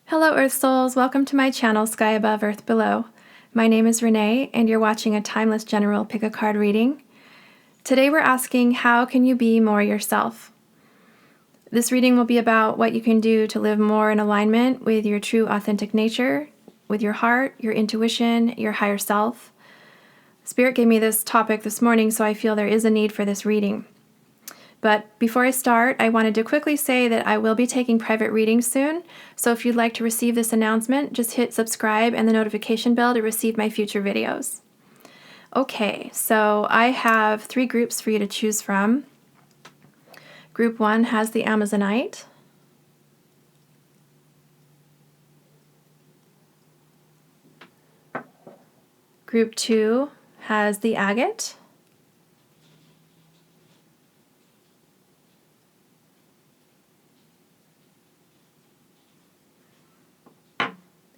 Hello, Earth Souls. Welcome to my channel, Sky Above, Earth Below. My name is Renee, and you're watching a timeless general pick-a-card reading. Today we're asking, how can you be more yourself? This reading will be about what you can do to live more in alignment with your true, authentic nature, with your heart, your intuition, your higher self. Spirit gave me this topic this morning, so I feel there is a need for this reading. But before I start, I wanted to quickly say that I will be taking private readings soon, so if you'd like to receive this announcement, just hit subscribe and the notification bell to receive my future videos. Okay, so I have 3 groups for you to choose from. Group 1 has the Amazonite. Group 2 has the Agate.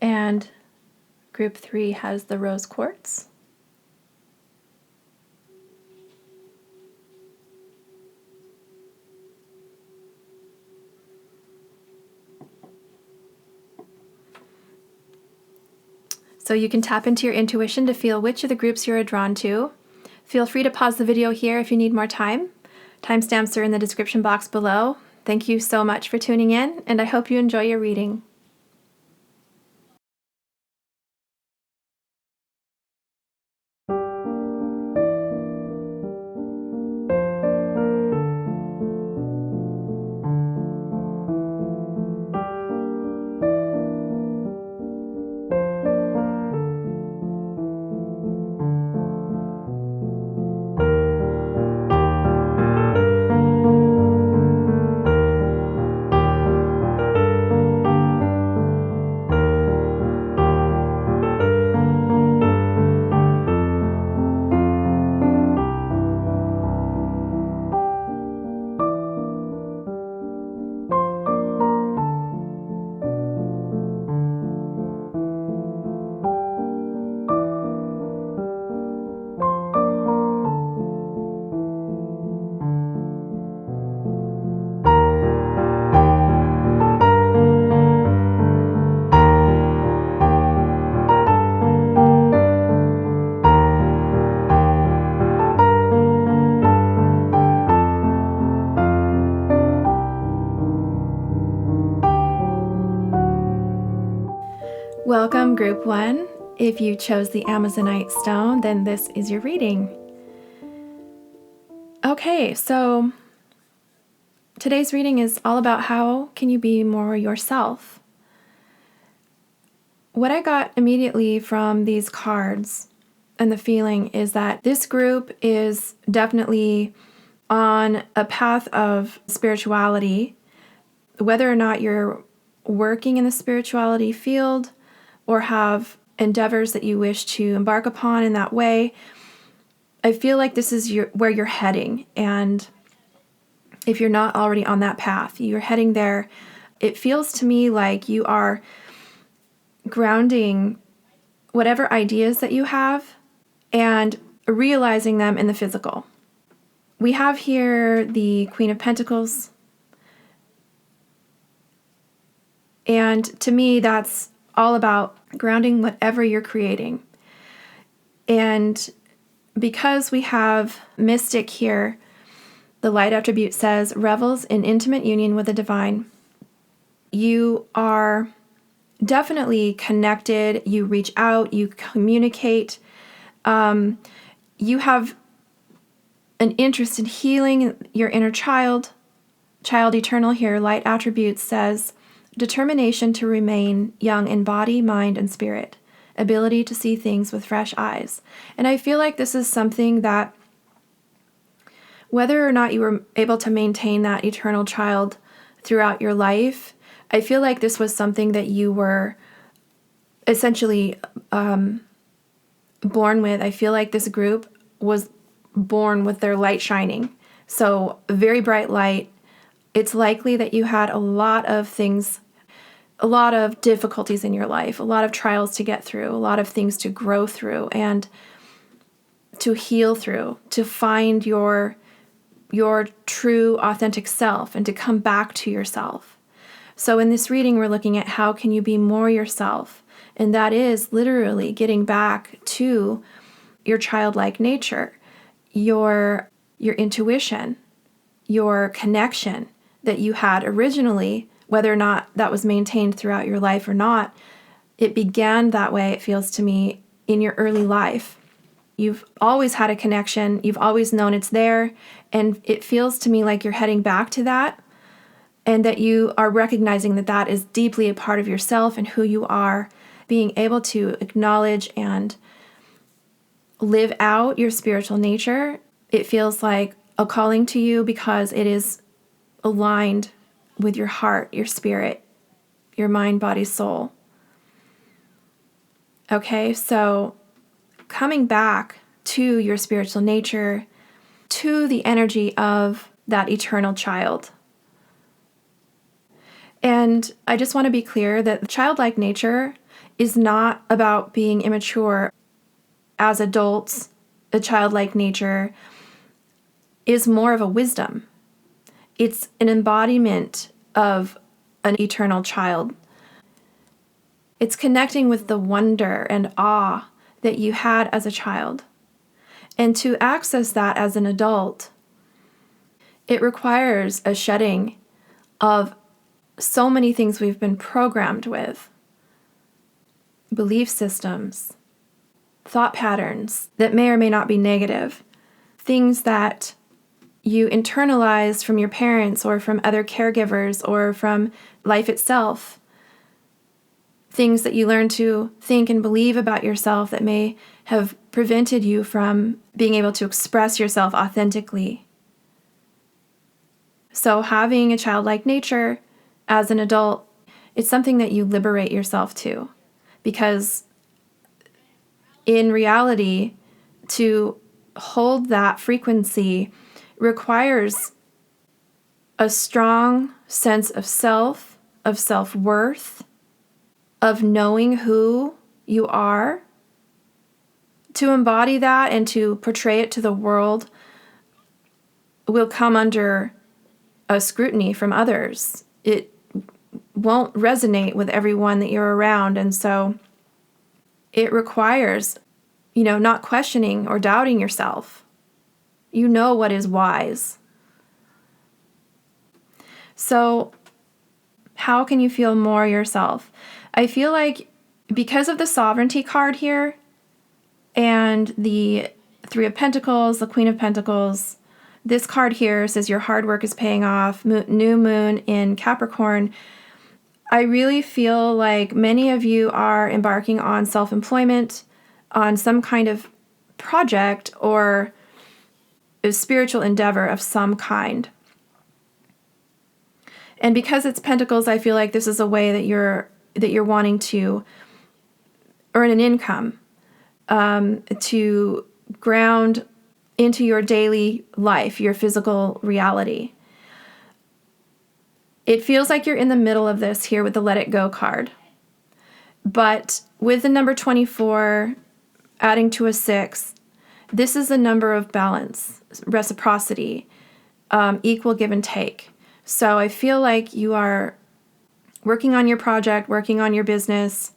And group 3 has the Rose Quartz. So you can tap into your intuition to feel which of the groups you're drawn to. Feel free to pause the video here if you need more time. Timestamps are in the description box below. Thank you so much for tuning in, and I hope you enjoy your reading. Welcome, Group 1. If you chose the Amazonite stone, then this is your reading. Okay, so today's reading is all about how can you be more yourself. What I got immediately from these cards and the feeling is that this group is definitely on a path of spirituality, whether or not you're working in the spirituality field or have endeavors that you wish to embark upon in that way. I feel like this is where you're heading, and if you're not already on that path, you're heading there. It feels to me like you are grounding whatever ideas that you have and realizing them in the physical. We have here the Queen of Pentacles, and to me that's all about grounding whatever you're creating. And because we have Mystic here, the light attribute says, revels in intimate union with the divine. You are definitely connected. You reach out, you communicate. You have an interest in healing your inner child. Child eternal here, light attribute says, determination to remain young in body, mind, and spirit. Ability to see things with fresh eyes. And I feel like this is something that, whether or not you were able to maintain that eternal child throughout your life, I feel like this was something that you were essentially born with. I feel like this group was born with their light shining. So very bright light. It's likely that you had a lot of things, a lot of difficulties in your life, a lot of trials to get through, a lot of things to grow through and to heal through, to find your true, authentic self and to come back to yourself. So in this reading, we're looking at how can you be more yourself? And that is literally getting back to your childlike nature, your intuition, your connection that you had originally, whether or not that was maintained throughout your life or not. It began that way, it feels to me, in your early life. You've always had a connection. You've always known it's there. And it feels to me like you're heading back to that, and that you are recognizing that that is deeply a part of yourself and who you are, being able to acknowledge and live out your spiritual nature. It feels like a calling to you because it is aligned with your heart, your spirit, your mind, body, soul. Okay, so coming back to your spiritual nature, to the energy of that eternal child. And I just want to be clear that childlike nature is not about being immature. As adults, a childlike nature is more of a wisdom. It's an embodiment of an eternal child. It's connecting with the wonder and awe that you had as a child. And to access that as an adult, it requires a shedding of so many things we've been programmed with. Belief systems, thought patterns that may or may not be negative, things that you internalized from your parents or from other caregivers or from life itself, things that you learned to think and believe about yourself that may have prevented you from being able to express yourself authentically. So having a childlike nature as an adult, it's something that you liberate yourself to, because in reality, to hold that frequency requires a strong sense of self, of self-worth, of knowing who you are. To embody that and to portray it to the world will come under a scrutiny from others. It won't resonate with everyone that you're around, and so it requires, not questioning or doubting yourself. You know what is wise. So how can you feel more yourself? I feel like because of the sovereignty card here and the Three of Pentacles, the Queen of Pentacles, this card here says your hard work is paying off, new moon in Capricorn. I really feel like many of you are embarking on self-employment, on some kind of project or a spiritual endeavor of some kind. And because it's Pentacles, I feel like this is a way that you're wanting to earn an income, to ground into your daily life, your physical reality. It feels like you're in the middle of this here with the Let It Go card. But with the number 24 adding to a 6, this is a number of balance, reciprocity, equal give and take. So I feel like you are working on your project, working on your business,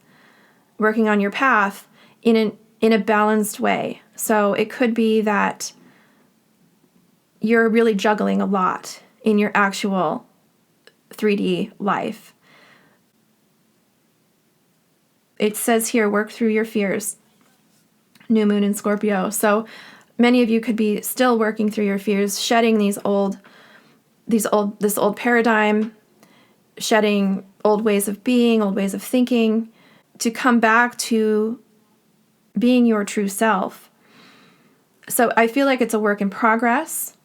working on your path in a balanced way. So it could be that you're really juggling a lot in your actual 3D life. It says here, work through your fears. New moon in Scorpio. So many of you could be still working through your fears, shedding this old paradigm, shedding old ways of being, old ways of thinking, to come back to being your true self. So I feel like it's a work in progress.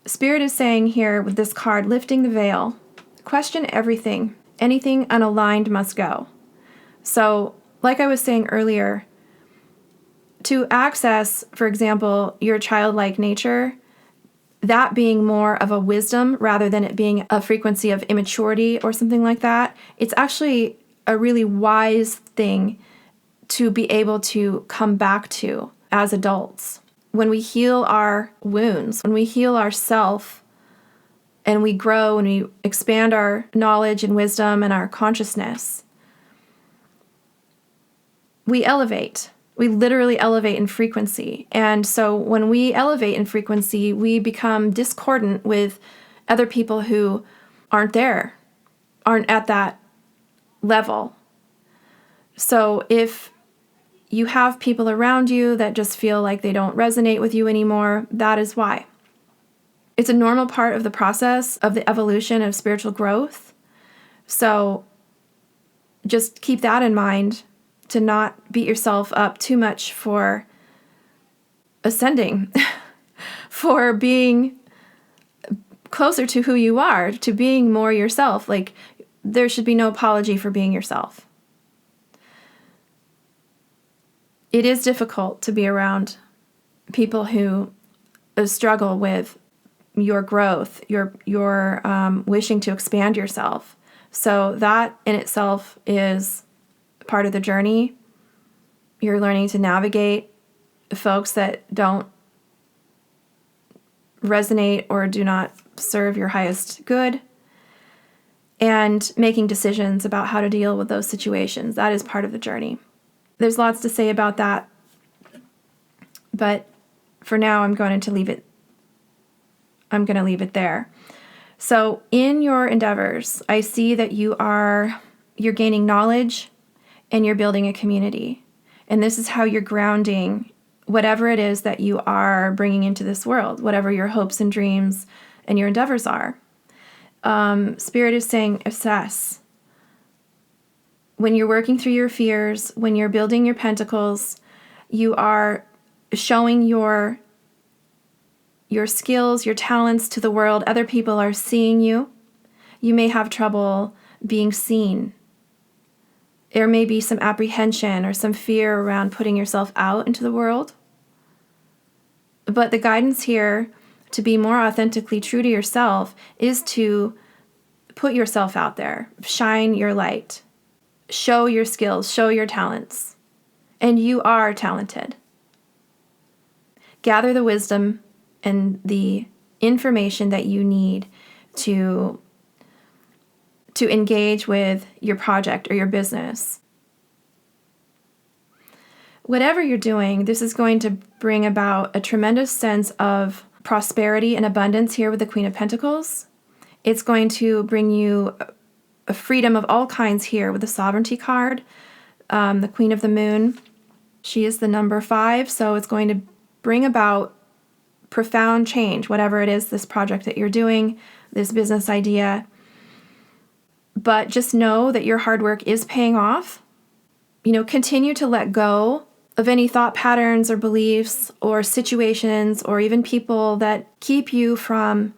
Spirit is saying here with this card, lifting the veil, question everything. Anything unaligned must go. So, like I was saying earlier, to access, for example, your childlike nature, that being more of a wisdom rather than it being a frequency of immaturity or something like that, it's actually a really wise thing to be able to come back to as adults. When we heal our wounds, when we heal ourself, and we grow and we expand our knowledge and wisdom and our consciousness, we elevate. We literally elevate in frequency. And so when we elevate in frequency, we become discordant with other people who aren't there, aren't at that level. So if you have people around you that just feel like they don't resonate with you anymore, that is why. It's a normal part of the process of the evolution of spiritual growth. So just keep that in mind, to not beat yourself up too much for ascending, for being closer to who you are, to being more yourself. Like, there should be no apology for being yourself. It is difficult to be around people who struggle with your growth, your wishing to expand yourself. So that in itself is part of the journey. You're learning to navigate folks that don't resonate or do not serve your highest good, and making decisions about how to deal with those situations. That is part of the journey. There's lots to say about that, but for now I'm going to leave it there. So in your endeavors, I see that you're gaining knowledge and you're building a community. And this is how you're grounding whatever it is that you are bringing into this world, whatever your hopes and dreams and your endeavors are. Spirit is saying assess. When you're working through your fears, when you're building your pentacles, you are showing your skills, your talents to the world. Other people are seeing you. You may have trouble being seen. There may be some apprehension or some fear around putting yourself out into the world. But the guidance here to be more authentically true to yourself is to put yourself out there, shine your light, show your skills, show your talents. And you are talented. Gather the wisdom and the information that you need to engage with your project or your business. Whatever you're doing, this is going to bring about a tremendous sense of prosperity and abundance here with the Queen of Pentacles. It's going to bring you a freedom of all kinds here with the Sovereignty card, the Queen of the Moon. She is the number 5, so it's going to bring about profound change, whatever it is, this project that you're doing, this business idea. But just know that your hard work is paying off. Continue to let go of any thought patterns or beliefs or situations or even people that keep you from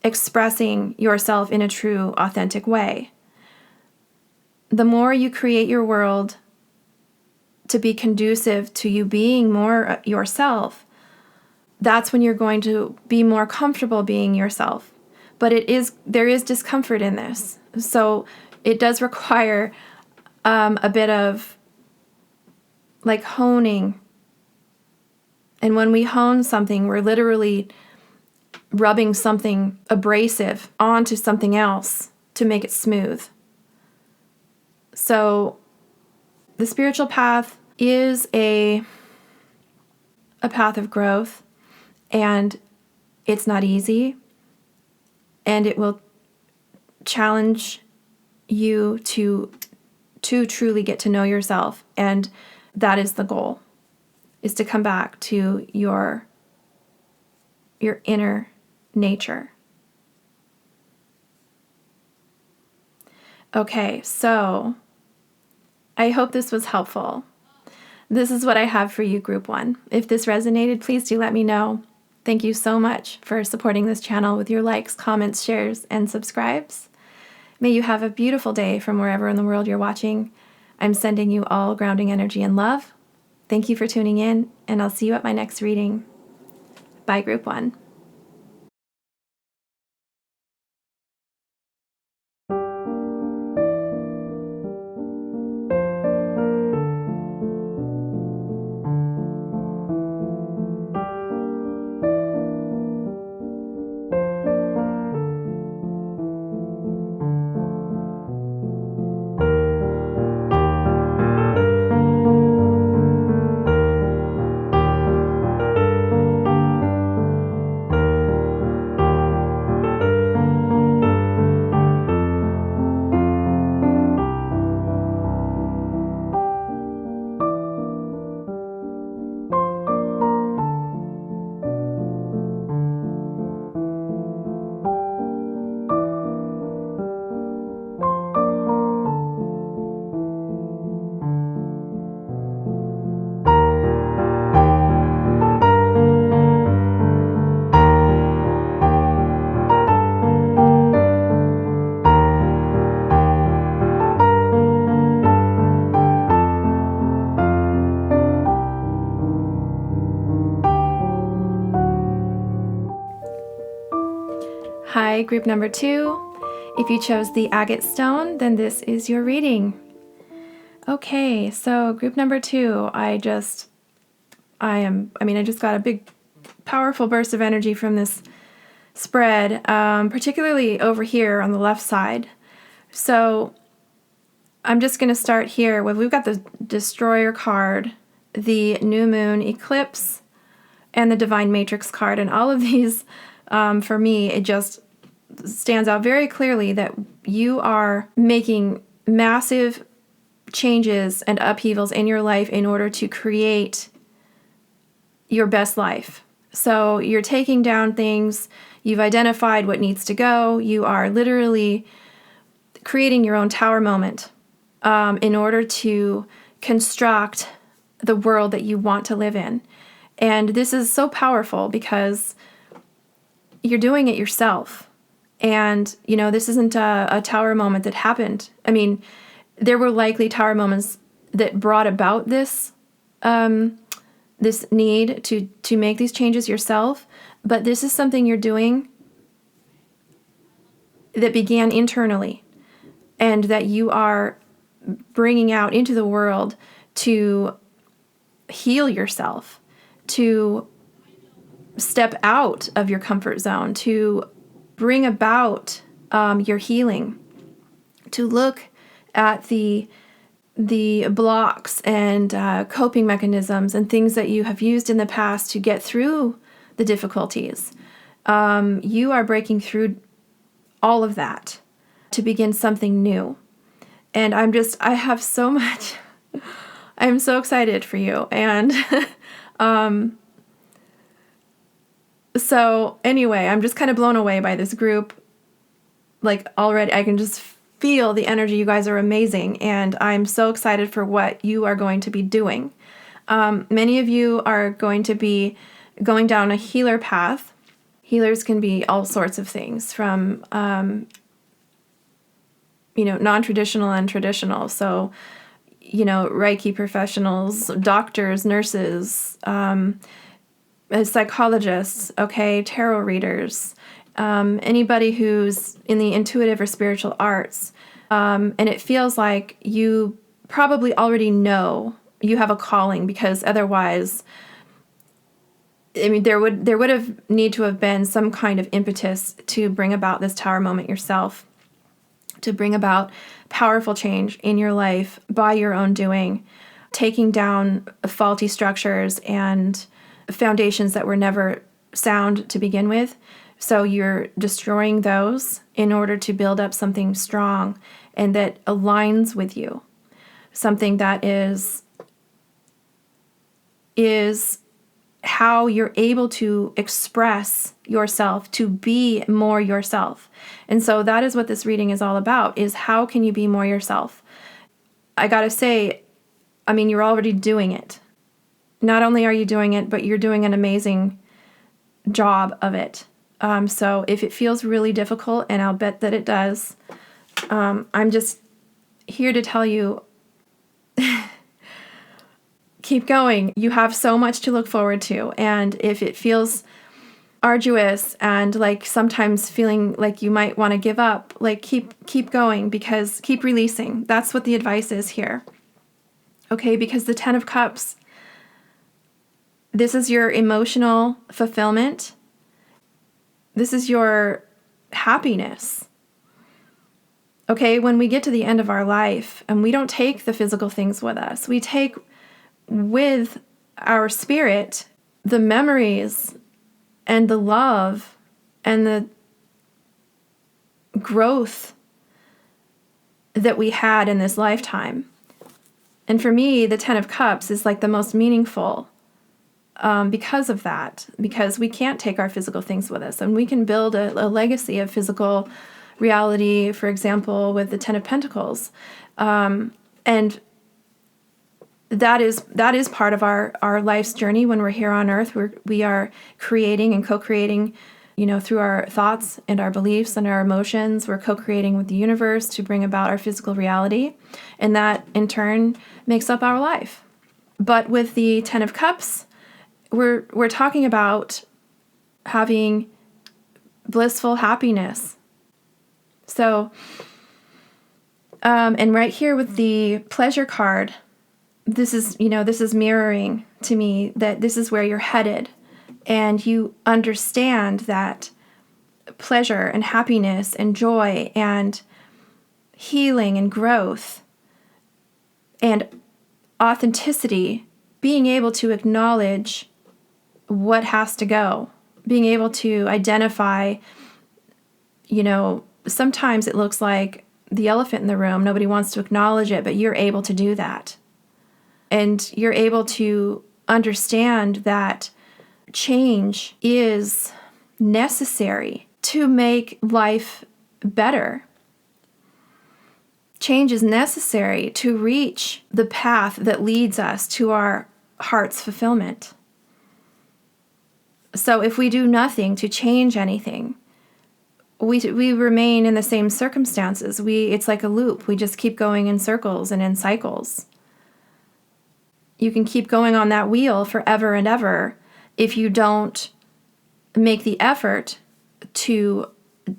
expressing yourself in a true, authentic way. The more you create your world to be conducive to you being more yourself, that's when you're going to be more comfortable being yourself. But there is discomfort in this. So it does require a bit of like honing. And when we hone something, we're literally rubbing something abrasive onto something else to make it smooth. So the spiritual path is a path of growth, and it's not easy, and it will challenge you to truly get to know yourself, and that is the goal, is to come back to your inner nature. Okay, so I hope this was helpful. This is what I have for you, Group 1. If this resonated, please do let me know. Thank you so much for supporting this channel with your likes, comments, shares, and subscribes. May you have a beautiful day from wherever in the world you're watching. I'm sending you all grounding energy and love. Thank you for tuning in, and I'll see you at my next reading. Bye, Group 1. Hi, group number 2. If you chose the agate stone, then this is your reading. Okay, so group number 2, I just got a big, powerful burst of energy from this spread, particularly over here on the left side. So I'm just going to start here. We've got the Destroyer card, the New Moon Eclipse, and the Divine Matrix card. And all of these, for me, it just stands out very clearly that you are making massive changes and upheavals in your life in order to create your best life. So you're taking down things, you've identified what needs to go, you are literally creating your own tower moment in order to construct the world that you want to live in. And this is so powerful because you're doing it yourself. And, this isn't a tower moment that happened. I mean, there were likely tower moments that brought about this this need to make these changes yourself, but this is something you're doing that began internally and that you are bringing out into the world to heal yourself, to step out of your comfort zone, to bring about your healing, to look at the blocks and coping mechanisms and things that you have used in the past to get through the difficulties. You are breaking through all of that to begin something new. And I have so much, I'm so excited for you. And so anyway, I'm just kind of blown away by this group. Like already, I can just feel the energy. You guys are amazing, and I'm so excited for what you are going to be doing. Many of you are going to be going down a healer path. Healers can be all sorts of things, from non-traditional and traditional. So, Reiki professionals, doctors, nurses, psychologists, tarot readers, anybody who's in the intuitive or spiritual arts. And it feels like you probably already know you have a calling, because otherwise, there would have need to have been some kind of impetus to bring about this tower moment yourself, to bring about powerful change in your life by your own doing, taking down faulty structures and foundations that were never sound to begin with. So you're destroying those in order to build up something strong and that aligns with you, something that is how you're able to express yourself, to be more yourself. And so that is what this reading is all about, is how can you be more yourself? I gotta say, you're already doing it. Not only are you doing it, but you're doing an amazing job of it. So if it feels really difficult, and I'll bet that it does, I'm just here to tell you, keep going. You have so much to look forward to. And if it feels arduous and like sometimes feeling like you might want to give up, like keep going, because keep releasing. That's what the advice is here. Okay, because the 10 of Cups, this is your emotional fulfillment. This is your happiness. Okay, when we get to the end of our life and we don't take the physical things with us, we take with our spirit the memories and the love and the growth that we had in this lifetime. And for me, the 10 of Cups is like the most meaningful because of that, because we can't take our physical things with us, and we can build a legacy of physical reality, for example, with the 10 of Pentacles. And that is part of our life's journey when we're here on earth. We are creating and co-creating, through our thoughts and our beliefs and our emotions. We're co-creating with the universe to bring about our physical reality, and that in turn makes up our life. But with the 10 of Cups, we're talking about having blissful happiness. So, and right here with the pleasure card, this is mirroring to me that this is where you're headed, and you understand that pleasure and happiness and joy and healing and growth and authenticity, being able to acknowledge what has to go, being able to identify, sometimes it looks like the elephant in the room. Nobody wants to acknowledge it, but you're able to do that. And you're able to understand that change is necessary to make life better. Change is necessary to reach the path that leads us to our heart's fulfillment. So if we do nothing to change anything, we remain in the same circumstances. It's like a loop. We just keep going in circles and in cycles. You can keep going on that wheel forever and ever if you don't make the effort to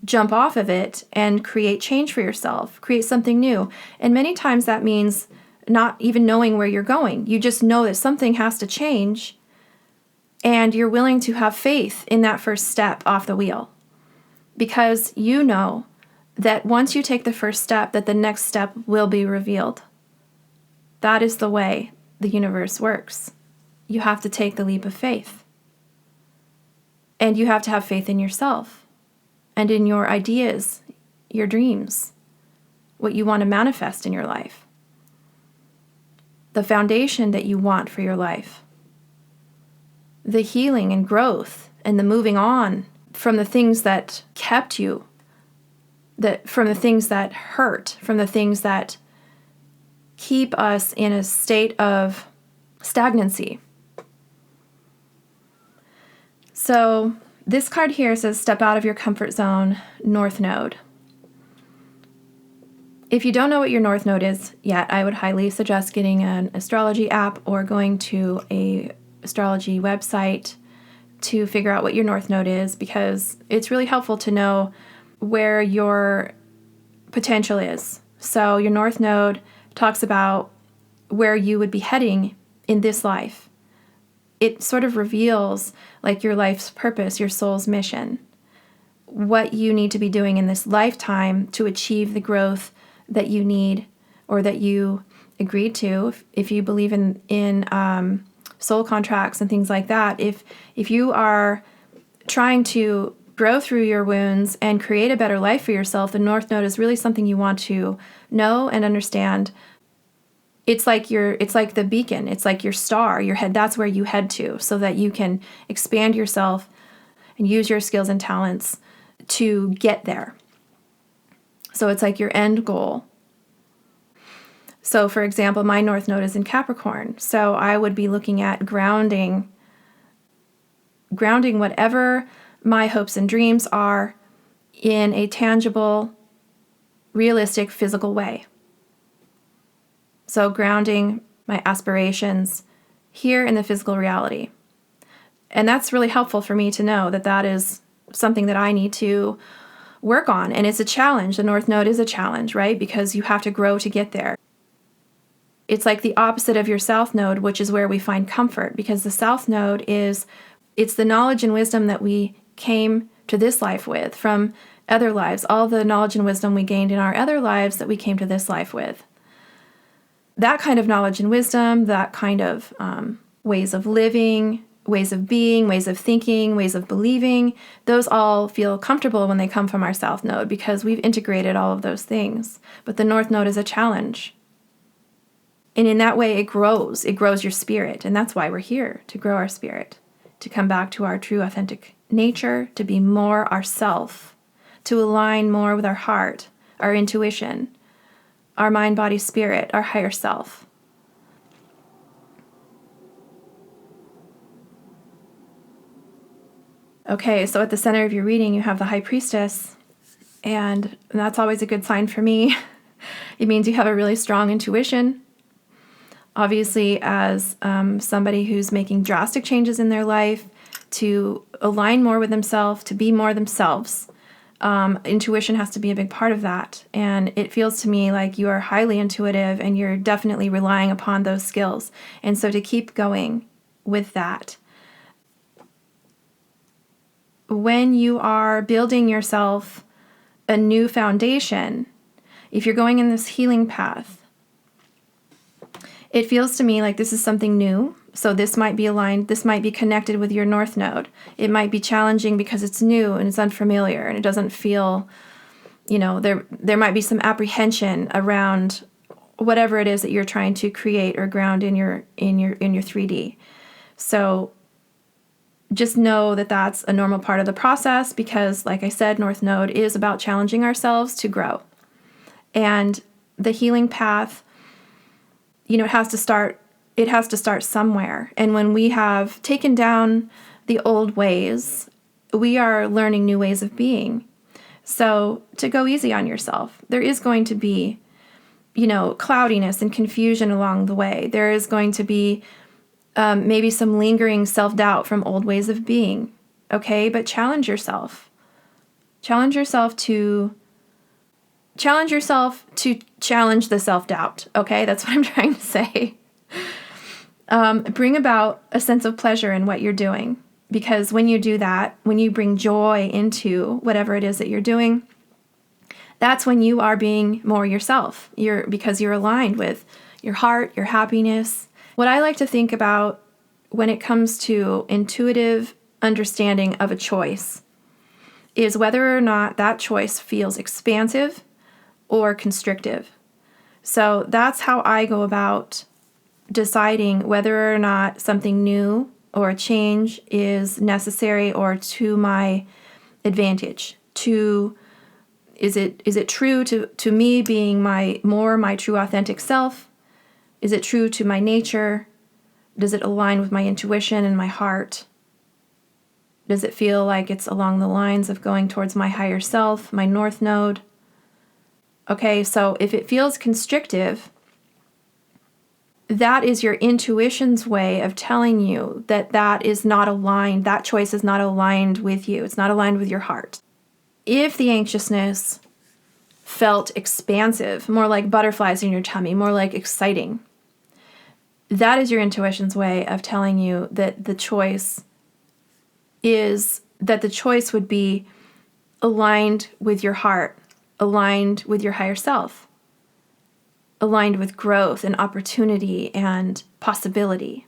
jump off of it and create change for yourself, create something new. And many times that means not even knowing where you're going. You just know that something has to change, and you're willing to have faith in that first step off the wheel, because you know that once you take the first step, that the next step will be revealed. That is the way the universe works. You have to take the leap of faith. And you have to have faith in yourself and in your ideas, your dreams, what you want to manifest in your life, the foundation that you want for your life, the healing and growth and the moving on from the things that kept you, from the things that hurt, from the things that keep us in a state of stagnancy. So this card here says, step out of your comfort zone, North Node. If you don't know what your North Node is yet, I would highly suggest getting an astrology app or going to a astrology website to figure out what your North Node is, because it's really helpful to know where your potential is. So your North Node talks about where you would be heading in this life. It sort of reveals like your life's purpose, your soul's mission, what you need to be doing in this lifetime to achieve the growth that you need or that you agreed to. If you believe in soul contracts and things like that, if you are trying to grow through your wounds and create a better life for yourself, the North Node is really something you want to know and understand. It's like the beacon. It's like your star, your head. That's where you head to, so that you can expand yourself and use your skills and talents to get there. So it's like your end goal. So for example, my North Node is in Capricorn. So I would be looking at grounding whatever my hopes and dreams are in a tangible, realistic, physical way. So grounding my aspirations here in the physical reality. And that's really helpful for me to know that that is something that I need to work on. And it's a challenge. The North Node is a challenge, right? Because you have to grow to get there. It's like the opposite of your South Node, which is where we find comfort, because the South Node it's the knowledge and wisdom that we came to this life with from other lives, all the knowledge and wisdom we gained in our other lives that we came to this life with. That kind of knowledge and wisdom, that kind of ways of living, ways of being, ways of thinking, ways of believing, those all feel comfortable when they come from our South Node because we've integrated all of those things. But the North Node is a challenge. And in that way, it grows your spirit. And that's why we're here, to grow our spirit, to come back to our true authentic nature, to be more ourself, to align more with our heart, our intuition, our mind, body, spirit, our higher self. Okay, so at the center of your reading, you have the High Priestess, and that's always a good sign for me. It means you have a really strong intuition. Obviously, as somebody who's making drastic changes in their life to align more with themselves, to be more themselves. Intuition has to be a big part of that. And it feels to me like you are highly intuitive and you're definitely relying upon those skills. And so to keep going with that, when you are building yourself a new foundation, if you're going in this healing path, it feels to me like this is something new. So this might be aligned, this might be connected with your North Node. It might be challenging because it's new and it's unfamiliar and it doesn't feel, there might be some apprehension around whatever it is that you're trying to create or ground in your 3D. So just know that that's a normal part of the process because, like I said, North Node is about challenging ourselves to grow. And the healing path, it has to start somewhere. And when we have taken down the old ways, we are learning new ways of being. So to go easy on yourself, there is going to be, cloudiness and confusion along the way. There is going to be maybe some lingering self-doubt from old ways of being. Okay, but challenge yourself. Challenge yourself to challenge the self-doubt. Okay, that's what I'm trying to say. Bring about a sense of pleasure in what you're doing. Because when you do that, when you bring joy into whatever it is that you're doing, that's when you are being more yourself. Because you're aligned with your heart, your happiness. What I like to think about when it comes to intuitive understanding of a choice is whether or not that choice feels expansive or constrictive. So that's how I go about deciding whether or not something new or a change is necessary or to my advantage. Is it true to me being my true authentic self? Is it true to my nature? Does it align with my intuition and my heart? Does it feel like it's along the lines of going towards my higher self, my North Node? Okay, so if it feels constrictive, that is your intuition's way of telling you that is not aligned, that choice is not aligned with you. It's not aligned with your heart. If the anxiousness felt expansive, more like butterflies in your tummy, more like exciting, that is your intuition's way of telling you that the choice would be aligned with your heart, aligned with your higher self, aligned with growth and opportunity and possibility.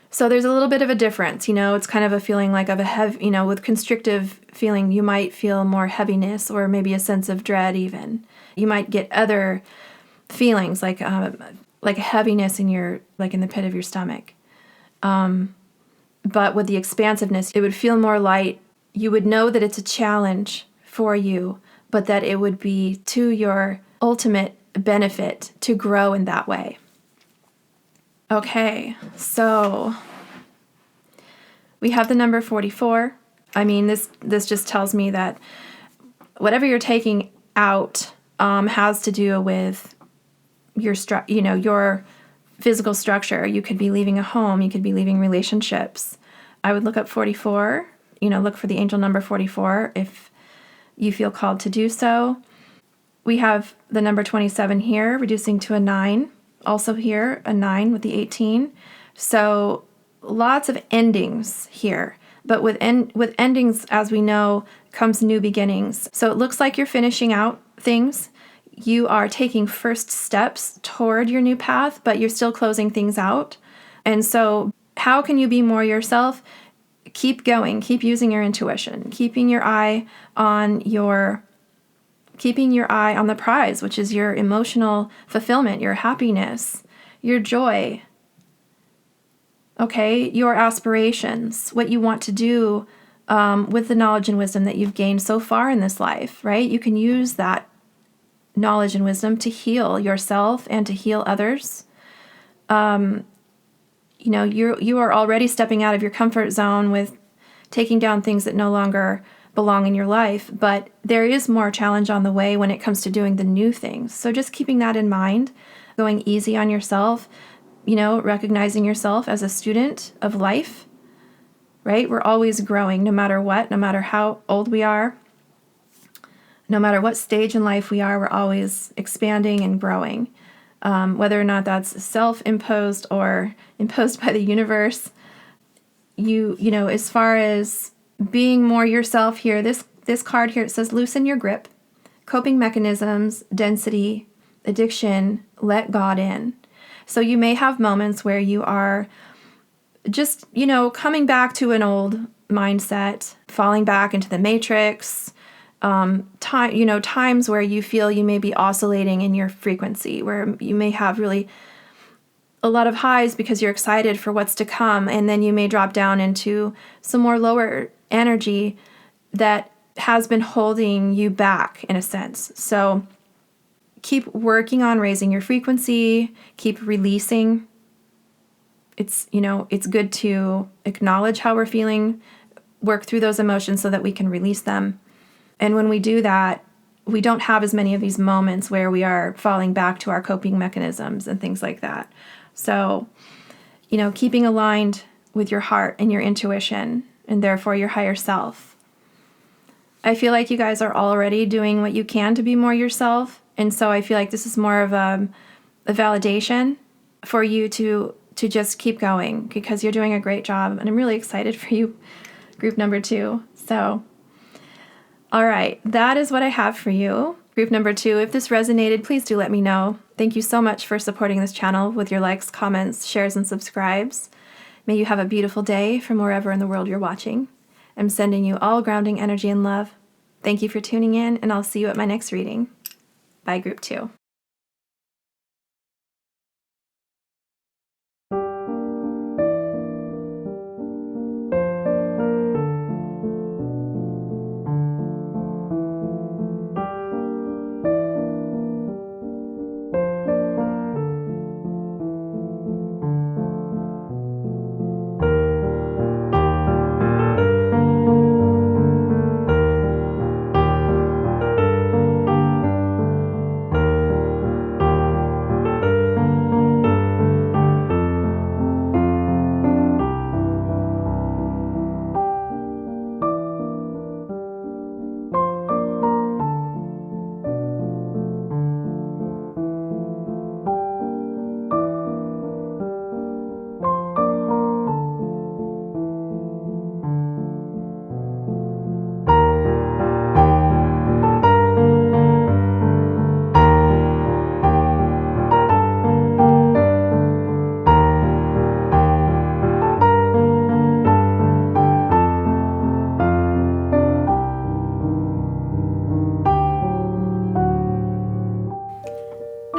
So there's a little bit of a difference, it's kind of a feeling like of a heavy, with constrictive feeling, you might feel more heaviness or maybe a sense of dread even. You might get other feelings like a heaviness in the pit of your stomach. But with the expansiveness, it would feel more light. You would know that it's a challenge for you, but that it would be to your ultimate benefit to grow in that way. Okay, so we have the number 44. I mean, this just tells me that whatever you're taking out has to do with your physical structure. You could be leaving a home. You could be leaving relationships. I would look up 44. Look for the angel number 44 if you feel called to do so. We have the number 27 here, reducing to a 9. Also here, a 9 with the 18. So lots of endings here. But with endings, as we know, comes new beginnings. So it looks like you're finishing out things. You are taking first steps toward your new path, but you're still closing things out. And so how can you be more yourself? Keep going. Keep using your intuition. Keeping your eye on the prize, which is your emotional fulfillment, your happiness, your joy. Okay, your aspirations, what you want to do with the knowledge and wisdom that you've gained so far in this life, right? You can use that knowledge and wisdom to heal yourself and to heal others. You are already stepping out of your comfort zone with taking down things that no longer belong in your life, but there is more challenge on the way when it comes to doing the new things. So just keeping that in mind, going easy on yourself, recognizing yourself as a student of life, right? We're always growing no matter what, no matter how old we are, no matter what stage in life we are, we're always expanding and growing. Whether or not that's self-imposed or imposed by the universe, you know, as far as being more yourself here, this card here, it says loosen your grip, coping mechanisms, density, addiction, let God in. So you may have moments where you are just, you know, coming back to an old mindset, falling back into the matrix, times where you feel you may be oscillating in your frequency, where you may have really a lot of highs because you're excited for what's to come, and then you may drop down into some more lower energy that has been holding you back in a sense. So keep working on raising your frequency, keep releasing. It's good to acknowledge how we're feeling, work through those emotions so that we can release them. And when we do that, we don't have as many of these moments where we are falling back to our coping mechanisms and things like that. So, keeping aligned with your heart and your intuition, and therefore your higher self. I feel like you guys are already doing what you can to be more yourself. And so I feel like this is more of a validation for you to just keep going, because you're doing a great job. And I'm really excited for you, group number 2. So, all right, that is what I have for you. Group number 2, if this resonated, please do let me know. Thank you so much for supporting this channel with your likes, comments, shares, and subscribes. May you have a beautiful day from wherever in the world you're watching. I'm sending you all grounding energy and love. Thank you for tuning in, and I'll see you at my next reading. Bye, group 2.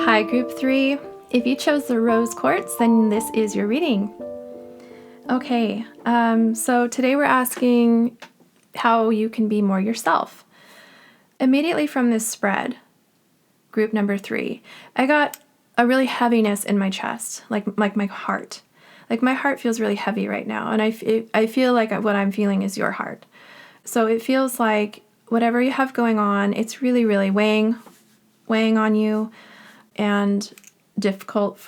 Hi, group 3. If you chose the rose quartz, then this is your reading. Okay, so today we're asking how you can be more yourself. Immediately from this spread, group number 3, I got a really heaviness in my chest, like my heart. Like my heart feels really heavy right now, and I feel like what I'm feeling is your heart. So it feels like whatever you have going on, it's really, really weighing on you, and difficult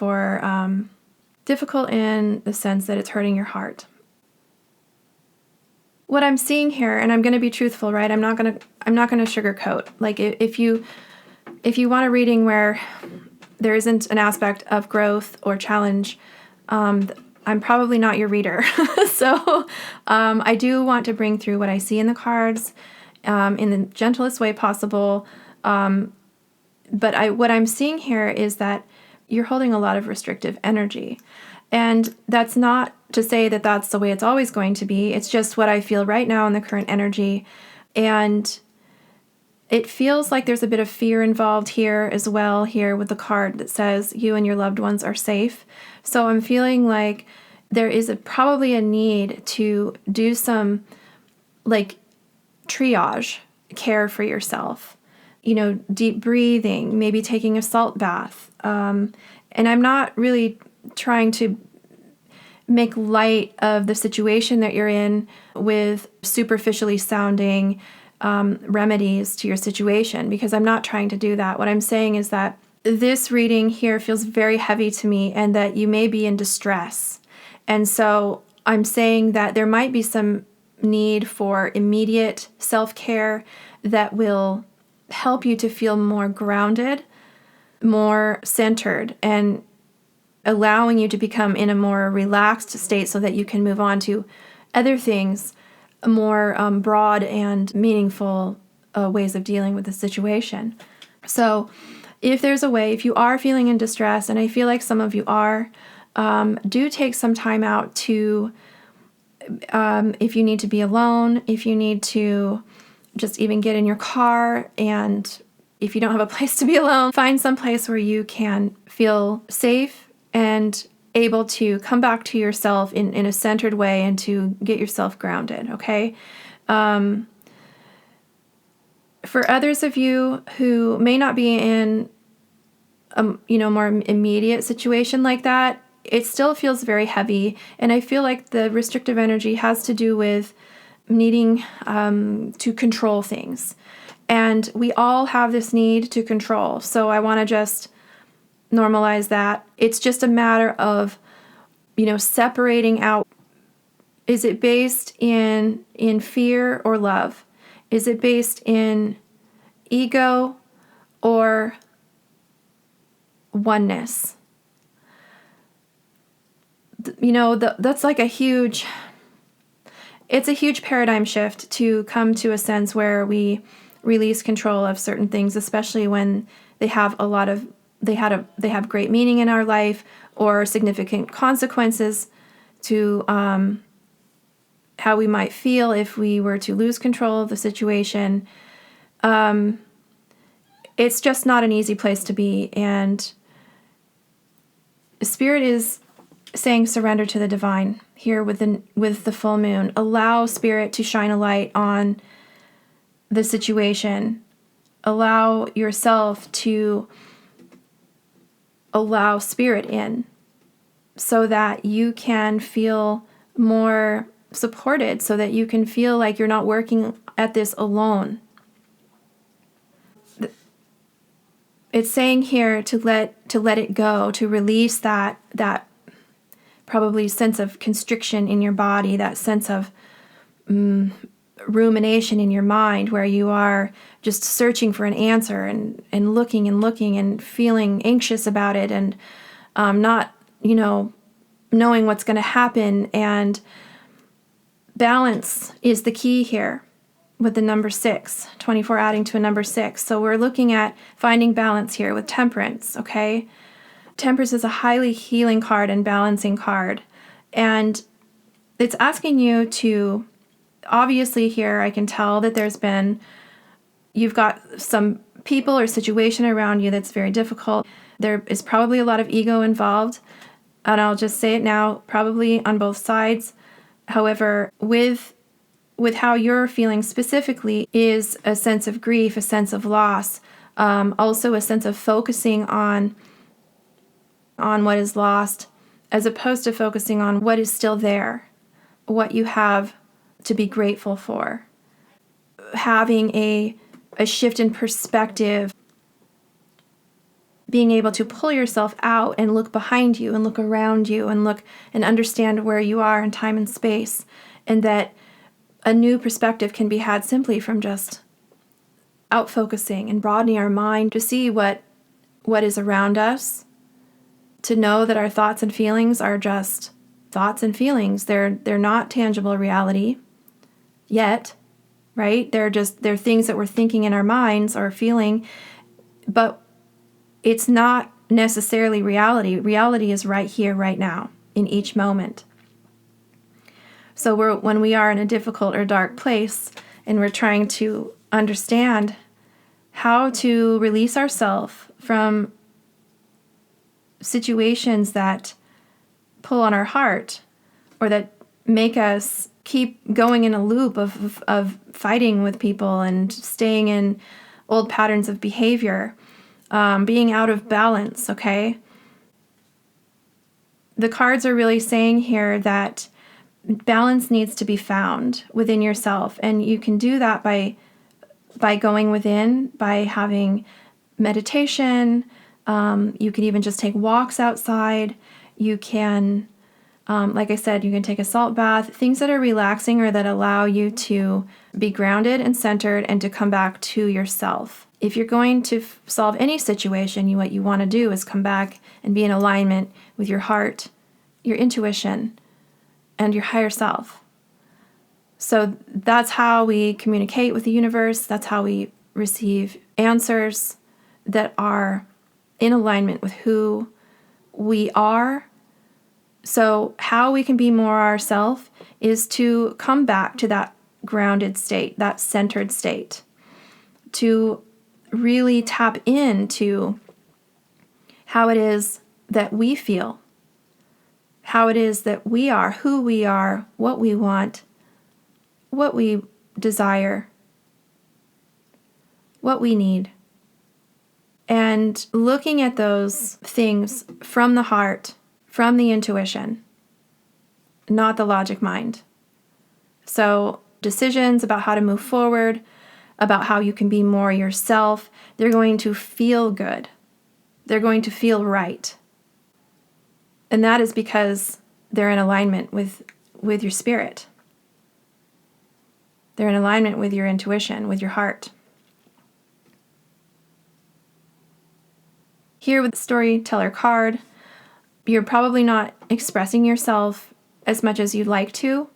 in the sense that it's hurting your heart. What I'm seeing here, and I'm going to be truthful, right? I'm not going to sugarcoat. Like if you want a reading where there isn't an aspect of growth or challenge, I'm probably not your reader. So I do want to bring through what I see in the cards in the gentlest way possible. But what I'm seeing here is that you're holding a lot of restrictive energy. And that's not to say that that's the way it's always going to be. It's just what I feel right now in the current energy. And it feels like there's a bit of fear involved here as well, here with the card that says you and your loved ones are safe. So I'm feeling like there is probably a need to do some triage care for yourself. Deep breathing, maybe taking a salt bath. And I'm not really trying to make light of the situation that you're in with superficially sounding remedies to your situation, because I'm not trying to do that. What I'm saying is that this reading here feels very heavy to me, and that you may be in distress. And so I'm saying that there might be some need for immediate self-care that will help you to feel more grounded, more centered, and allowing you to become in a more relaxed state so that you can move on to other things, more broad and meaningful ways of dealing with the situation. So if there's a way, if you are feeling in distress, and I feel like some of you are, do take some time out to, if you need to be alone, if you need to just even get in your car, and if you don't have a place to be alone, find some place where you can feel safe and able to come back to yourself in a centered way and to get yourself grounded, okay? For others of you who may not be in a more immediate situation like that, it still feels very heavy. And I feel like the restrictive energy has to do with needing to control things. And we all have this need to control. So I want to just normalize that. It's just a matter of, separating out. Is it based in fear or love? Is it based in ego or oneness? That's like it's a huge paradigm shift to come to a sense where we release control of certain things, especially when they have they have great meaning in our life or significant consequences to how we might feel if we were to lose control of the situation. It's just not an easy place to be, and Spirit is saying surrender to the divine here with the full moon. Allow Spirit to shine a light on the situation. Allow yourself to allow Spirit in so that you can feel more supported, so that you can feel like you're not working at this alone. It's saying here to let it go, to release that probably sense of constriction in your body, that sense of rumination in your mind where you are just searching for an answer and looking and feeling anxious about it and not, knowing what's going to happen. And balance is the key here with the number 6, 24 adding to a number 6. So we're looking at finding balance here with Temperance, okay? Temperance is a highly healing card and balancing card. And it's asking you to, obviously here I can tell that you've got some people or situation around you that's very difficult. There is probably a lot of ego involved. And I'll just say it now, probably on both sides. However, with how you're feeling specifically is a sense of grief, a sense of loss, also a sense of focusing on what is lost, as opposed to focusing on what is still there, what you have to be grateful for. Having a shift in perspective, being able to pull yourself out and look behind you and look around you and look and understand where you are in time and space, and that a new perspective can be had simply from just out focusing and broadening our mind to see what is around us, to know that our thoughts and feelings are just thoughts and feelings. They're not tangible reality yet, right? They're things that we're thinking in our minds or feeling, but it's not necessarily reality. Reality is right here, right now, in each moment. So when we are in a difficult or dark place and we're trying to understand how to release ourselves from situations that pull on our heart or that make us keep going in a loop of fighting with people and staying in old patterns of behavior, being out of balance, okay? The cards are really saying here that balance needs to be found within yourself, and you can do that by going within, by having meditation. You can even just take walks outside. You can Like I said, you can take a salt bath, things that are relaxing or that allow you to be grounded and centered and to come back to yourself. If you're going to solve any situation, what you want to do is come back and be in alignment with your heart, your intuition, and your higher self. So that's how we communicate with the universe. That's how we receive answers that are in alignment with who we are. So how we can be more ourselves is to come back to that grounded state, that centered state, to really tap into how it is that we feel, how it is that we are, who we are, what we want, what we desire, what we need. And looking at those things from the heart, from the intuition, not the logic mind. So decisions about how to move forward, about how you can be more yourself, they're going to feel good. They're going to feel right. And that is because they're in alignment with your spirit. They're in alignment with your intuition, with your heart. Here with the storyteller card, you're probably not expressing yourself as much as you'd like to.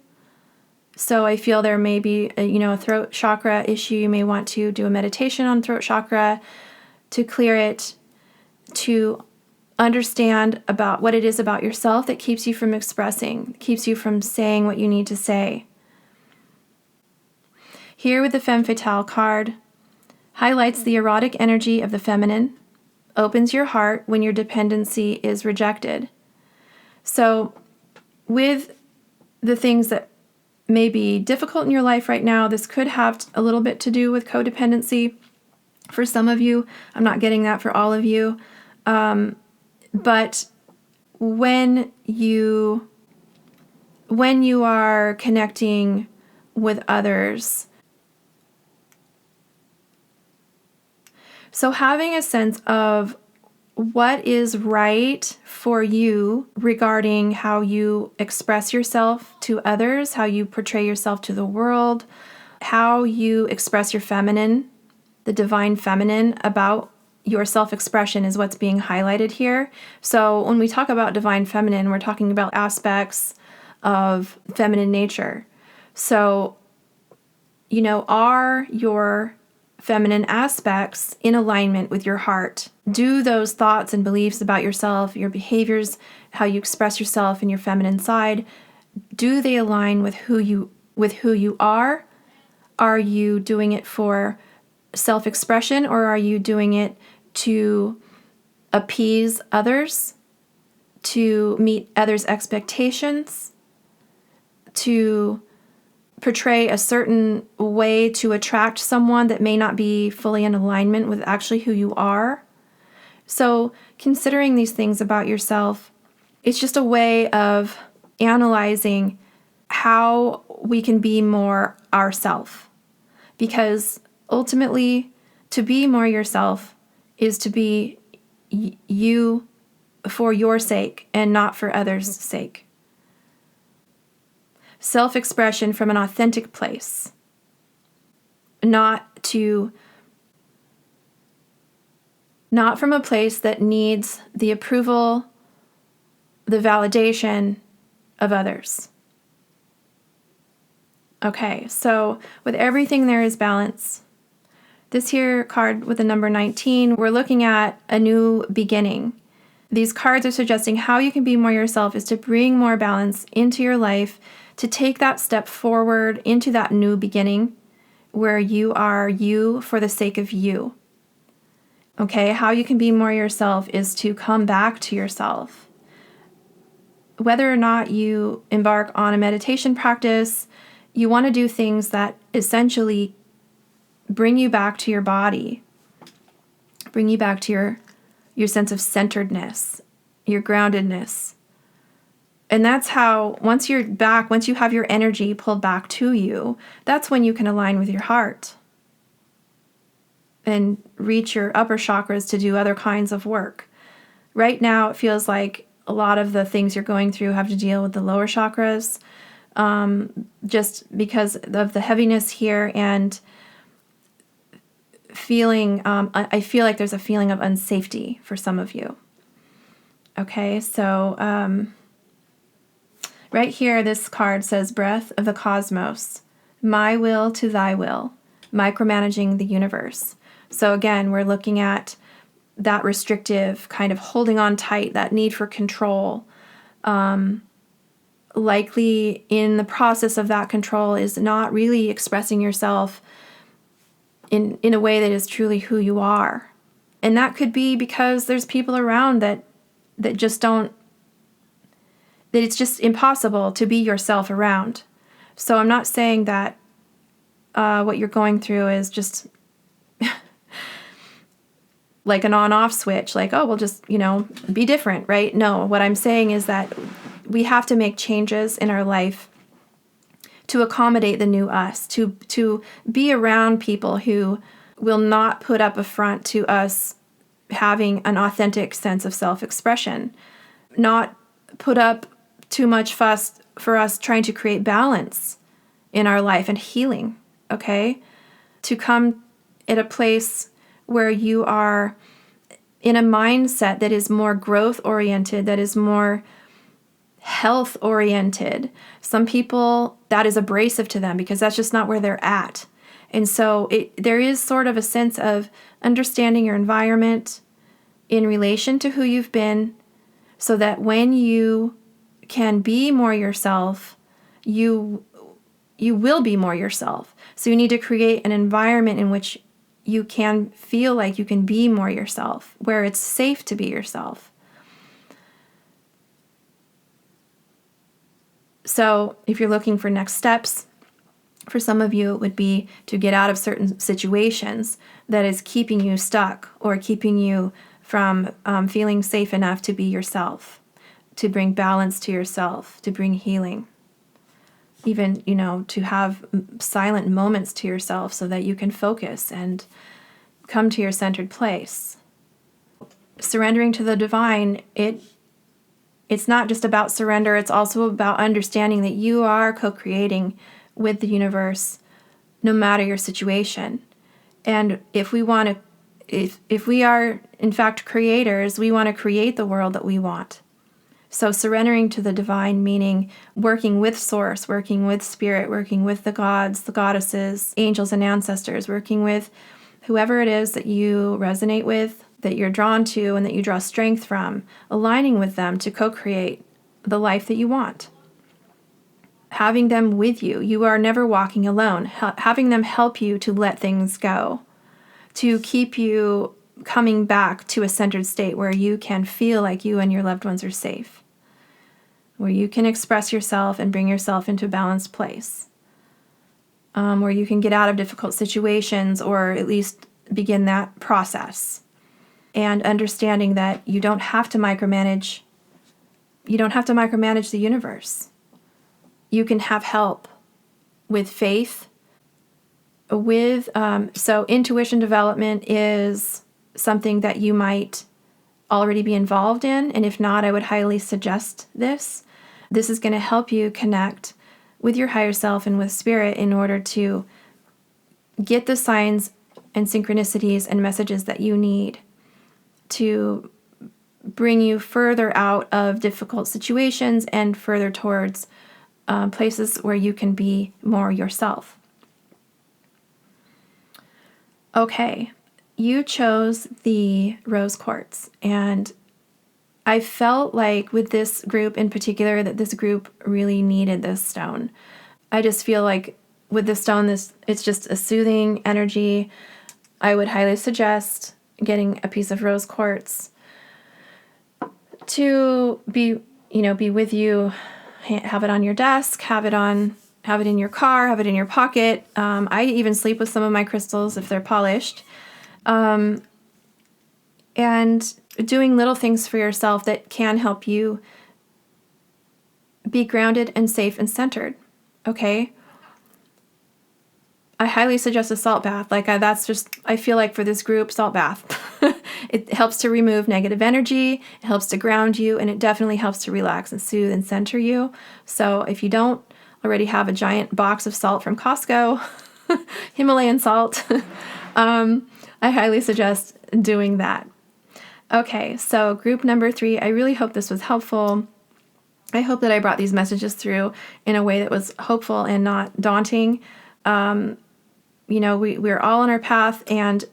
So I feel there may be a throat chakra issue. You may want to do a meditation on throat chakra to clear it, to understand about what it is about yourself that keeps you from expressing, keeps you from saying what you need to say. Here with the Femme Fatale card, highlights the erotic energy of the feminine, opens your heart when your dependency is rejected. So with the things that may be difficult in your life right now, this could have a little bit to do with codependency for some of you. I'm not getting that for all of you. But when you are connecting with others, so having a sense of what is right for you regarding how you express yourself to others, how you portray yourself to the world, how you express your feminine, the divine feminine about your self-expression is what's being highlighted here. So when we talk about divine feminine, we're talking about aspects of feminine nature. So, are your feminine aspects in alignment with your heart? Do those thoughts and beliefs about yourself, your behaviors, how you express yourself in your feminine side, do they align with who you are? Are you doing it for self-expression, or are you doing it to appease others, to meet others' expectations, to portray a certain way to attract someone that may not be fully in alignment with actually who you are? So considering these things about yourself, it's just a way of analyzing how we can be more ourself. Because ultimately, to be more yourself is to be you for your sake and not for others' sake. Self-expression from an authentic place, not from a place that needs the approval, the validation of others. Okay, so with everything there is balance. This here card with the number 19, we're looking at a new beginning. These cards are suggesting how you can be more yourself is to bring more balance into your life, to take that step forward into that new beginning where you are you for the sake of you. Okay, how you can be more yourself is to come back to yourself. Whether or not you embark on a meditation practice, you want to do things that essentially bring you back to your body, bring you back to your sense of centeredness, your groundedness. And that's how, once you're back, once you have your energy pulled back to you, that's when you can align with your heart and reach your upper chakras to do other kinds of work. Right now, it feels like a lot of the things you're going through have to deal with the lower chakras, just because of the heaviness here and feeling, I feel like there's a feeling of unsafety for some of you. Okay, so right here, this card says, breath of the cosmos, my will to thy will, micromanaging the universe. So again, we're looking at that restrictive kind of holding on tight, that need for control. Likely in the process of that control is not really expressing yourself in a way that is truly who you are. And that could be because there's people around that just don't, that it's just impossible to be yourself around. So I'm not saying that what you're going through is just like an on-off switch, like, oh, we'll just, be different, right? No, what I'm saying is that we have to make changes in our life to accommodate the new us, to be around people who will not put up a front to us having an authentic sense of self-expression, not put up too much fuss for us trying to create balance in our life and healing, okay? To come at a place where you are in a mindset that is more growth-oriented, that is more health-oriented. Some people, that is abrasive to them because that's just not where they're at. And so there is sort of a sense of understanding your environment in relation to who you've been, so that when you can be more yourself, you will be more yourself. So you need to create an environment in which you can feel like you can be more yourself, where it's safe to be yourself. So if you're looking for next steps, for some of you, it would be to get out of certain situations that is keeping you stuck or keeping you from feeling safe enough to be yourself, to bring balance to yourself, to bring healing. Even, to have silent moments to yourself so that you can focus and come to your centered place. Surrendering to the divine, it's not just about surrender, it's also about understanding that you are co-creating with the universe no matter your situation. And if we want to, if we are in fact creators, we want to create the world that we want. So surrendering to the divine, meaning working with source, working with spirit, working with the gods, the goddesses, angels and ancestors, working with whoever it is that you resonate with, that you're drawn to, and that you draw strength from, aligning with them to co-create the life that you want. Having them with you. You are never walking alone. Having them help you to let things go, to keep you coming back to a centered state where you can feel like you and your loved ones are safe, where you can express yourself and bring yourself into a balanced place, where you can get out of difficult situations or at least begin that process. And understanding that you don't have to micromanage. You don't have to micromanage the universe. You can have help with faith. So intuition development is something that you might already be involved in, and if not, I would highly suggest this. This is going to help you connect with your higher self and with spirit in order to get the signs and synchronicities and messages that you need to bring you further out of difficult situations and further towards places where you can be more yourself. Okay, you chose the rose quartz, and I felt like with this group in particular that this group really needed this stone. I just feel like with this stone, it's just a soothing energy. I would highly suggest getting a piece of rose quartz to be with you. Have it on your desk, have it in your car, have it in your pocket. I even sleep with some of my crystals if they're polished. And doing little things for yourself that can help you be grounded and safe and centered, okay? I highly suggest a salt bath. I feel like for this group, salt bath. It helps to remove negative energy, it helps to ground you, and it definitely helps to relax and soothe and center you. So if you don't already have a giant box of salt from Costco, Himalayan salt, I highly suggest doing that. Okay, so group number 3, I really hope this was helpful. I hope that I brought these messages through in a way that was hopeful and not daunting. We're all on our path, and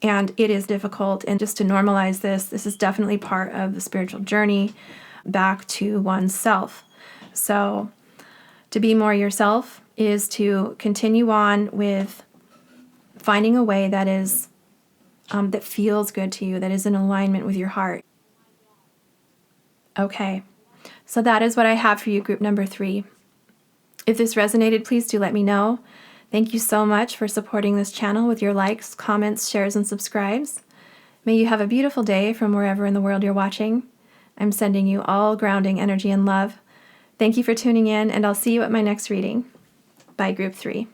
it is difficult. And just to normalize this is definitely part of the spiritual journey back to oneself. So to be more yourself is to continue on with finding a way that is that feels good to you, that is in alignment with your heart. Okay, so that is what I have for you, group number 3. If this resonated, please do let me know. Thank you so much for supporting this channel with your likes, comments, shares, and subscribes. May you have a beautiful day from wherever in the world you're watching. I'm sending you all grounding energy and love. Thank you for tuning in, and I'll see you at my next reading. Bye, group 3.